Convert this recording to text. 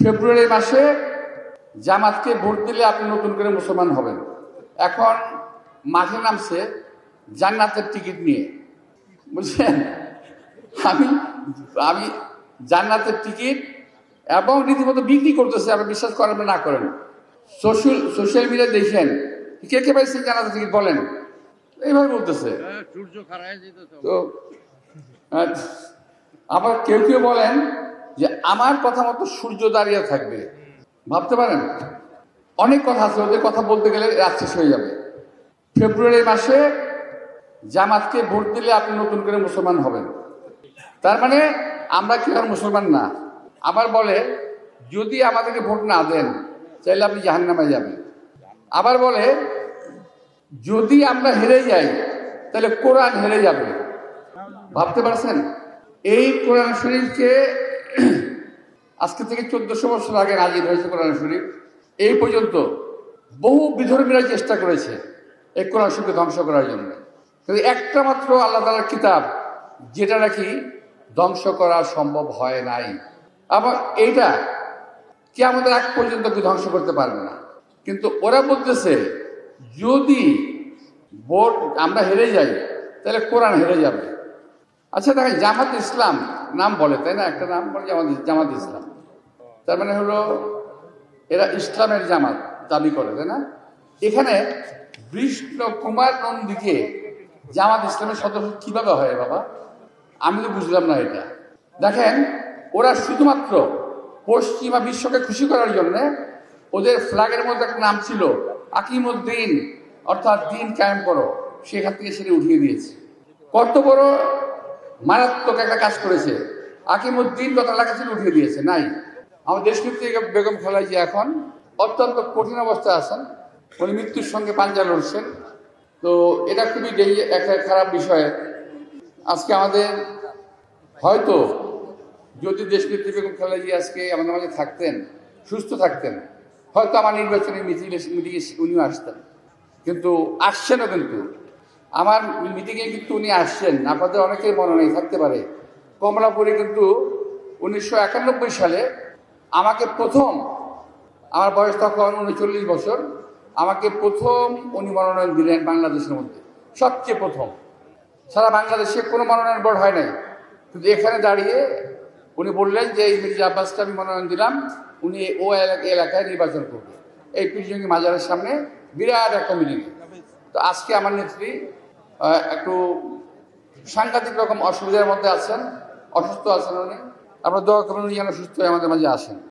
ফেব্রুয়ারি মাসে জামাতকে ভোট দিলে আপনি নতুন করে মুসলমান হবেন। এখন মাঠে নামছে জান্নাতের টিকিট নিয়ে, বুঝছেন? আমি আমি জান্নাতের টিকিট এবং রীতিমতো বিক্রি করতেছে। আপনি বিশ্বাস করেন না করেন, সোশ্যাল মিডিয়া দেখেন কে কে পাইছেন জান্নাতের টিকিট বলেন, এইভাবে বলতেছে। তো আবার কেউ কেউ বলেন যে আমার কথা মতো সূর্য দাঁড়িয়ে থাকবে। ভাবতে পারেন, অনেক কথা আছে, ওদের কথা বলতে গেলে রাত শেষ হয়ে যাবে। ফেব্রুয়ারি মাসে জামাতকে ভোট দিলে আপনি নতুন করে মুসলমান হবেন। তার মানে আমরা কি আর মুসলমান না? আবার বলে যদি আমাদেরকে ভোট না দেন চাইলে আপনি জাহান্নামে যাবেন। আবার বলে যদি আমরা হেরে যাই তাহলে কোরআন হেরে যাবে। ভাবতে পারছেন? এই কোরআন শরীফকে আজকে থেকে 1400 বছর আগে নাজিল হয়েছে কোরআন শরীফ। এই পর্যন্ত বহু বিধর্মীরা চেষ্টা করেছে এই কোরআন শরীফকে ধ্বংস করার জন্য, কিন্তু একটা মাত্র আল্লাহ তাআলার কিতাব যেটা নাকি ধ্বংস করা সম্ভব হয় নাই। আবার এইটা কিয়ামতের আগ পর্যন্ত কেউ ধ্বংস করতে পারবে না। কিন্তু ওরা বলতেছে যদি ভোট আমরা হেরে যাই তাহলে কোরআন হেরে যাবে। আচ্ছা দেখেন, জামাত ইসলাম নাম বলে, তাই না? একটা নাম বলে জামাত ইসলাম, তার মানে হলো এরা ইসলামের জামাত দাবি করে, তাই না? এখানে বিষ্ণু কুমার নন্দীকে জামাত ইসলামের সদস্য কিভাবে হয় বাবা? আমি তো বুঝলাম না এটা। দেখেন, ওরা শুধুমাত্র পশ্চিমা বিশ্বকে খুশি করার জন্য ওদের ফ্ল্যাগের মধ্যে একটা নাম ছিল আকিমুদ্দিন, অর্থাৎ দিন কায়েম করো, সেখান থেকে সেটা উঠিয়ে দিয়েছে। কত বড় মারাত্মক একটা কাজ করেছে! আকিমুদ্দিন কথা লেখা ছিল, উঠিয়ে দিয়েছে, নাই। আমার দেশনেত্রী বেগম খালেদা জিয়া এখন অত্যন্ত কঠিন অবস্থায় আছেন, উনি মৃত্যুর সঙ্গে পাঞ্জা লড়ছেন। তো এটা খুবই একটা খারাপ বিষয়। আজকে আমাদের হয়তো যদি দেশনেত্রী বেগম খালেদা জিয়া আজকে আমাদের মাঝে থাকতেন, সুস্থ থাকতেন, হয়তো আমার নির্বাচনী মিটিংয়ে উনিও আসতেন। কিন্তু আসছেনও, কিন্তু আমার মিটিংয়ে কিন্তু উনি আসছেন। আপনাদের অনেকের মনে নেই, থাকতে পারে, কমলাপুরে কিন্তু 1991 সালে আমাকে প্রথম, আমার বয়স তখন 39 বছর, আমাকে প্রথম উনি মনোনয়ন দিলেন বাংলাদেশের মধ্যে, সবচেয়ে প্রথম। সারা বাংলাদেশে কোনো মনোনয়ন বোর্ড হয় নাই, কিন্তু এখানে দাঁড়িয়ে উনি বললেন যে এই মির্জা আব্বাসকে আমি মনোনয়ন দিলাম, উনি ও এলাকায় নির্বাচন করবে, এই পীরজঙ্গি মাজারের সামনে বিরাট একটা মিটিংয়ে। তো আজকে আমার নেত্রী একটু সাংঘাতিক রকম অসুবিধার মধ্যে আছেন, অসুস্থ আছেন উনি। আমরা দোয়া করবেন উনি যেন সুস্থ হয়ে আমাদের মাঝে আসেন।